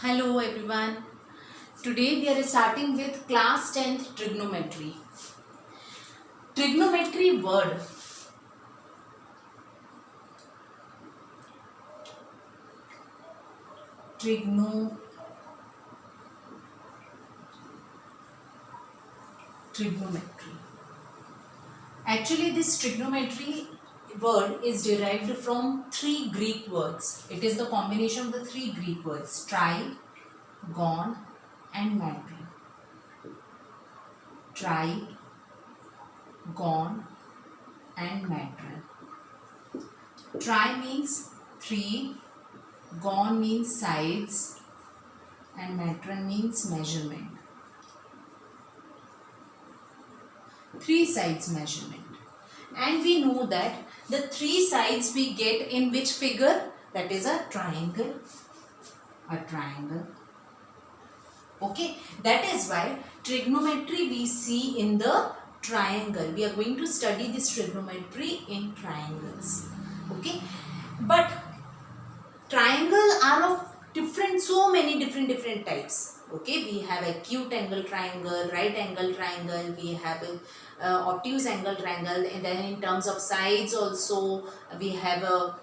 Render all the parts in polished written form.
Hello everyone. Today we are starting with class 10th trigonometry. Trigonometry word. Trigonometry. Actually this trigonometry word is derived from three Greek words. It is the combination of the three Greek words tri, gon and matron. Tri, gon and matron. Tri means three, gon means sides and matron means measurement. Three sides measurement. And we know that the three sides we get in which figure? That is a triangle. A triangle. Okay. That is why trigonometry we see in the triangle. We are going to study this trigonometry in triangles. Okay. But triangle are of different, so many different types. Okay, we have acute angle triangle, right angle triangle, we have obtuse angle triangle, and then in terms of sides also we have a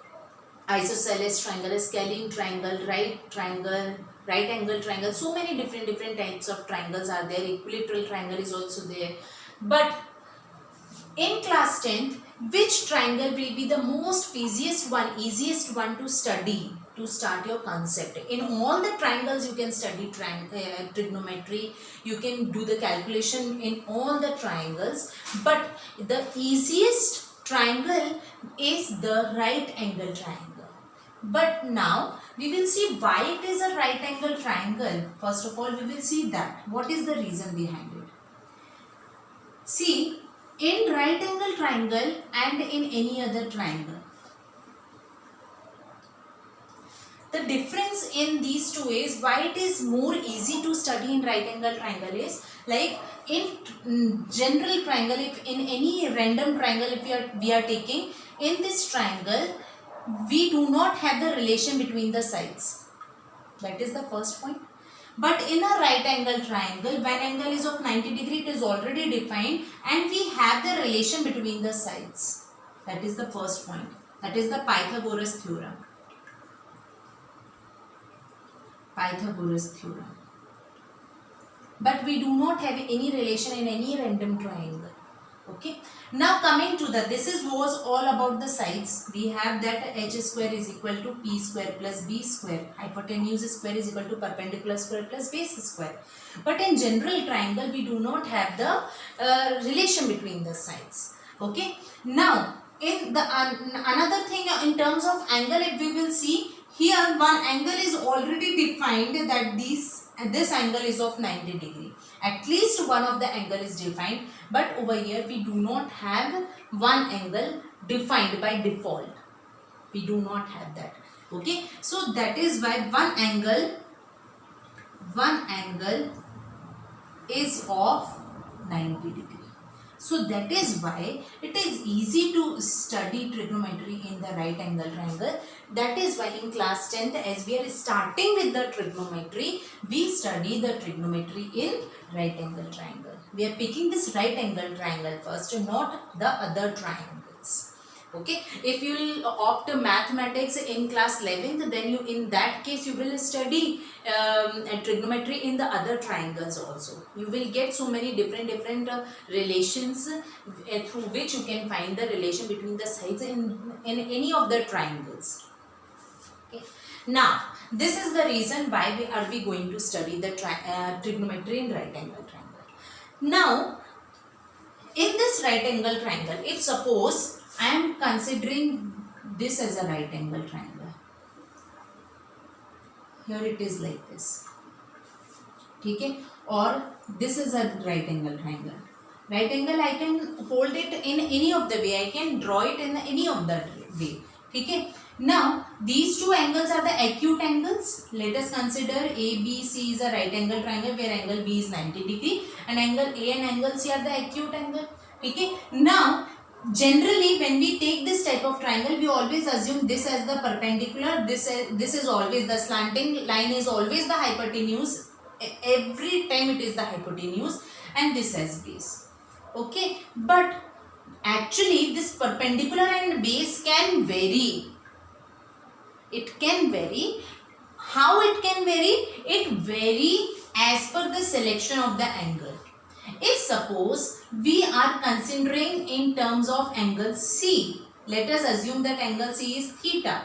isosceles triangle, a scalene triangle, right angle triangle. So many different types of triangles are there. Equilateral triangle is also there. But in class 10th, which triangle will be the most easiest one to study to start your concept? In all the triangles you can study trigonometry, you can do the calculation in all the triangles, but the easiest triangle is the right angle triangle. But now we will see why it is a right angle triangle. First of all, we will see that. What is the reason behind it? See, in right angle triangle and in any other triangle, the difference in these two is why it is more easy to study in right angle triangle is, like in general triangle, if in any random triangle if we are taking, in this triangle we do not have the relation between the sides. That is the first point. But in a right angle triangle, when angle is of 90 degree, it is already defined and we have the relation between the sides. That is the first point. That is the Pythagoras theorem. Pythagoras theorem. But we do not have any relation in any random triangle. Okay. Now coming to this was all about the sides. We have that h square is equal to p square plus b square. Hypotenuse square is equal to perpendicular square plus base square. But in general triangle we do not have the relation between the sides. Okay. Now in the another thing in terms of angle, if we will see here, one angle is already defined that this angle is of 90 degree. At least one of the angle is defined, but over here we do not have one angle defined by default. We do not have that. Okay, so that is why one angle is of 90 degree. So that is why it is easy to study trigonometry in the right angle triangle. That is why in class 10th, as we are starting with the trigonometry, we study the trigonometry in right angle triangle. We are picking this right angle triangle first, not the other triangles. Okay, if you will opt mathematics in class 11th, then you, in that case, you will study trigonometry in the other triangles also. You will get so many different relations through which you can find the relation between the sides in any of the triangles. Okay. Now, this is the reason why we are going to study the trigonometry in right angle triangle. Now, in this right angle triangle, if suppose I am considering this as a right angle triangle. Here it is like this. Okay? Or this is a right angle triangle. Right angle I can hold it in any of the way. I can draw it in any of the way. Okay? Now these two angles are the acute angles. Let us consider ABC is a right angle triangle where angle B is 90 degree and angle A and angle C are the acute angle. Okay? Now generally when we take this type of triangle, we always assume this as the perpendicular, this is always the slanting line, is always the hypotenuse. Every time it is the hypotenuse, and this as base. Okay, but actually this perpendicular and base can vary. It can vary. How it can vary? It vary as per the selection of the angle. If suppose we are considering in terms of angle C, let us assume that angle C is theta.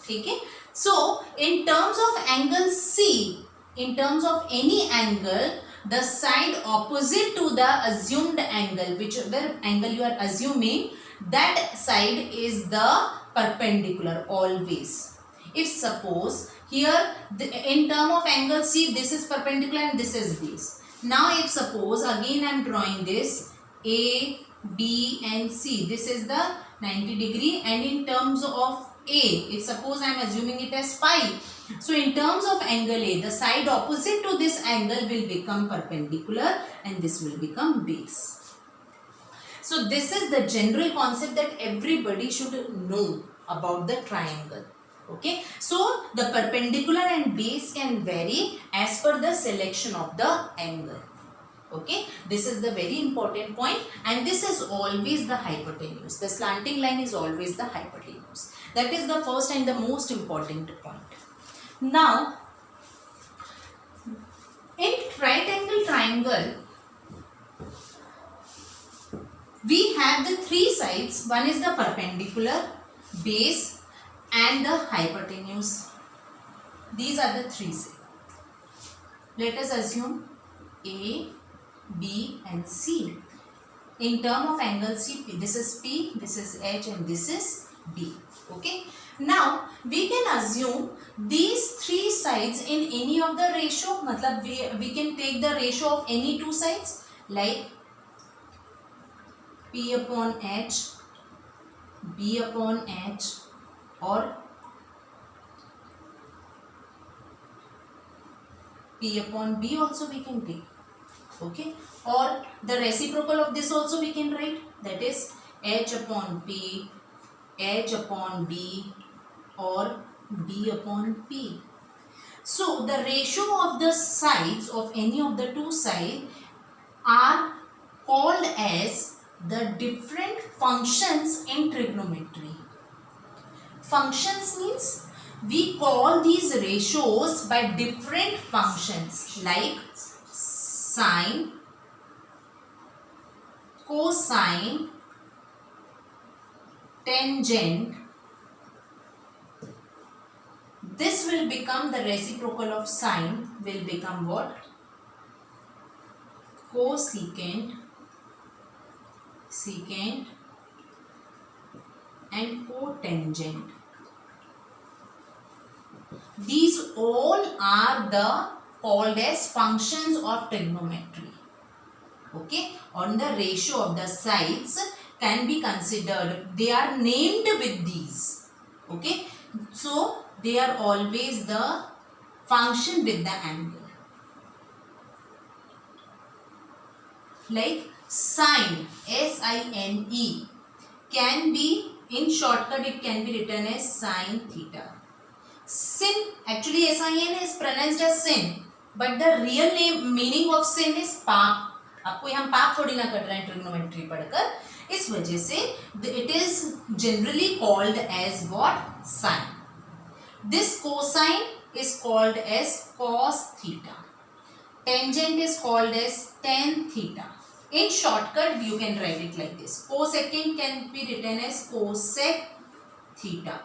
Okay? So, in terms of angle C, in terms of any angle, the side opposite to the assumed angle, whichever angle you are assuming, that side is the perpendicular always. If suppose here in term of angle C, this is perpendicular and this is base. Now if suppose again I am drawing this A, B and C, this is the 90 degree, and in terms of A, if suppose I am assuming it as phi, so in terms of angle A, the side opposite to this angle will become perpendicular and this will become base. So this is the general concept that everybody should know about the triangle. Okay, so the perpendicular and base can vary as per the selection of the angle. Okay, this is the very important point, and this is always the hypotenuse. The slanting line is always the hypotenuse. That is the first and the most important point. Now, in right angle triangle, we have the three sides. One is the perpendicular, base and the hypotenuse. These are the three sides. Let us assume A, B and C. In term of angle C, this is P, this is H and this is D. Okay. Now we can assume these three sides in any of the ratio. Matlab we can take the ratio of any two sides like P upon H, B upon H, or P upon B also we can take. Okay, or the reciprocal of this also we can write, that is H upon P, H upon B, or B upon P. So the ratio of the sides of any of the two sides are called as the different functions in trigonometry. Functions means we call these ratios by different functions like sine, cosine, tangent. This will become the reciprocal of sine, will become what? Cosecant, secant and cotangent. These all are the called as functions of trigonometry. Okay, on the ratio of the sides can be considered. They are named with these. Okay, so they are always the function with the angle. Like sine, S-I-N-E, can be, in shortcut it can be written as sine theta. Sin, actually sin is pronounced as sin, but the real meaning of sin is पाप. आपको यहाँ पाप थोड़ी ना कर रहे हैं trigonometry पढ़कर, इस वजह से it is generally called as what? Sine. This cosine is called as cos theta. Tangent is called as tan theta. In shortcut you can write it like this. Cosecant can be written as cosec theta.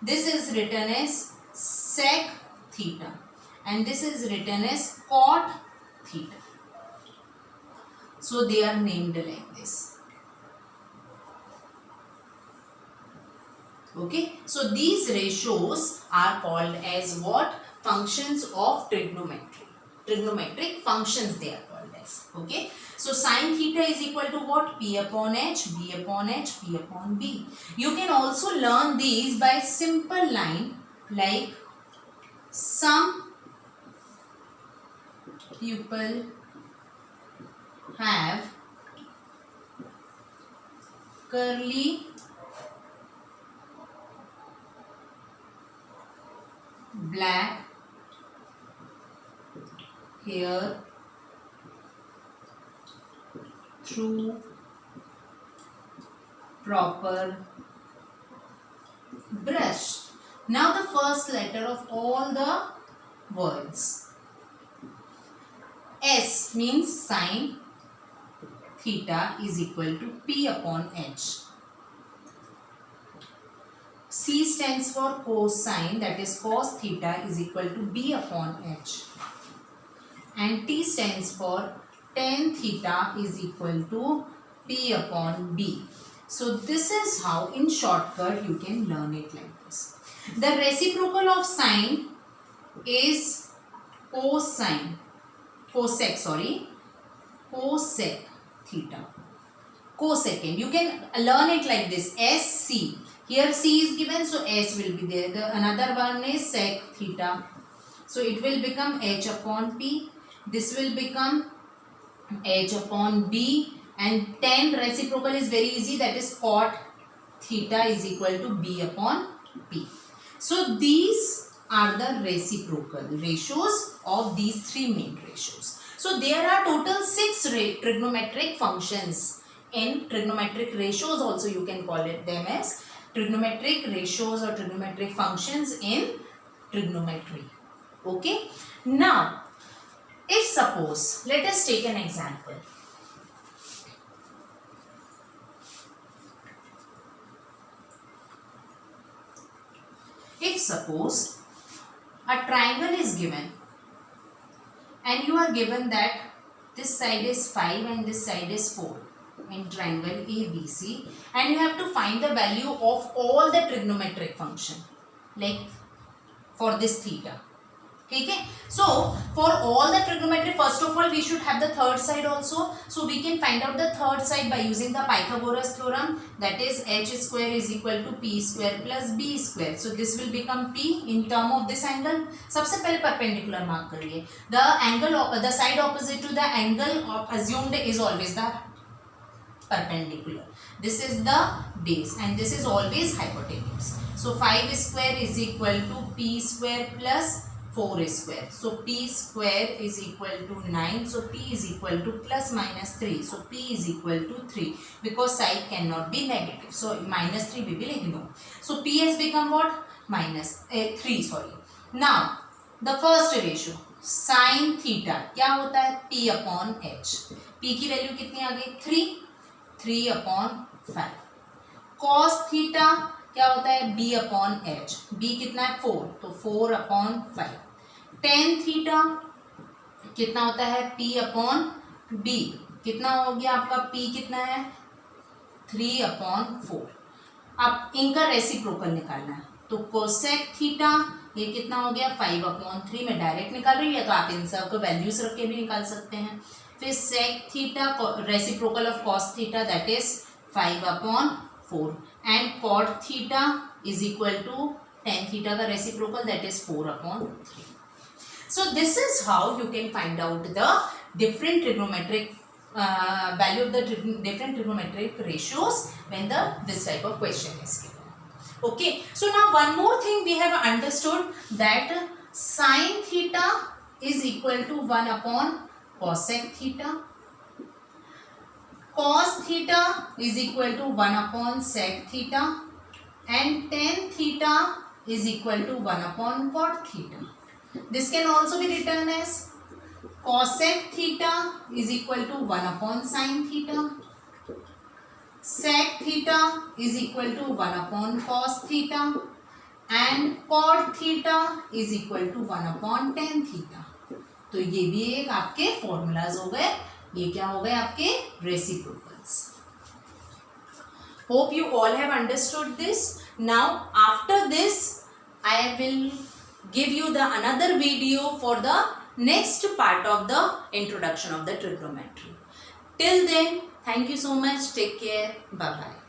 This is written as sec theta, and this is written as cot theta. So they are named like this. Okay, so these ratios are called as what? Functions of trigonometry. Trigonometric functions they are called as. Okay, so sine theta is equal to what? P upon H, B upon H, P upon B. You can also learn these by simple line like some people have curly black hair through proper brush. Now the first letter of all the words. S means sine theta is equal to P upon H. C stands for cosine, that is cos theta is equal to B upon H. And T stands for tan theta is equal to P upon B. So this is how in shortcut you can learn it like this. The reciprocal of sine is cosec theta. Cosecant. You can learn it like this. SC. Here C is given, so S will be there. Another one is sec theta. So it will become H upon P. This will become H upon B. And tan reciprocal is very easy. That is cot theta is equal to B upon P. So these are the reciprocal ratios of these three main ratios. So there are total 6 trigonometric functions. In trigonometric ratios also you can call it them as trigonometric ratios or trigonometric functions in trigonometry. Okay. Now, if suppose, let us take an example. If suppose a triangle is given and you are given that this side is 5 and this side is 4 in triangle ABC, and you have to find the value of all the trigonometric function like for this theta. Okay, so for all the trigonometry, first of all we should have the third side also. So we can find out the third side by using the Pythagoras theorem, that is h square is equal to p square plus b square. So this will become p in term of this angle. सबसे पहले perpendicular mark करिए. The angle of the side opposite to the angle assumed is always the perpendicular. This is the base and this is always hypotenuse. So 5 square is equal to p square plus 4 square. So p square is equal to 9. So p is equal to plus minus 3. So p is equal to 3 because side cannot be negative. So minus 3 we will ignore. So p has become what? Minus 3 sorry. Now the first ratio sin theta क्या होता है? p upon h. p की value कितनी आ गई? 3 upon 5. cos theta क्या होता है? b upon h. b कितना है? 4. तो 4 upon 5. tan थीटा कितना होता है? p upon b. कितना हो गया आपका? p कितना है? 3 अपॉन 4. अब इनका रेसिप्रोकल निकालना है तो कोसेक थीटा ये कितना हो गया? 5 अपॉन 3 में डायरेक्ट निकाल रही है तो आप इन सब को वैल्यूज रख के भी निकाल सकते हैं. फिर sec theta reciprocal of cos theta that is 5 upon 4 and cot theta is equal to tan theta का reciprocal that is 4 upon 3. So this is how you can find out the different trigonometric value of the different trigonometric ratios when this type of question is given. Okay. So now one more thing we have understood that sin theta is equal to 1 upon cosec theta. Cos theta is equal to 1 upon sec theta and tan theta is equal to 1 upon cot theta. This can also be written as cosec theta is equal to 1 upon sin theta. Sec theta is equal to 1 upon cos theta. And cot theta is equal to 1 upon tan theta. तो ये भी एक आपके formulas हो गए. ये क्या हो गए? आपके reciprocals. Hope you all have understood this. Now after this I will give you the another video for the next part of the introduction of the trigonometry. Till then, thank you so much. Take care. Bye bye.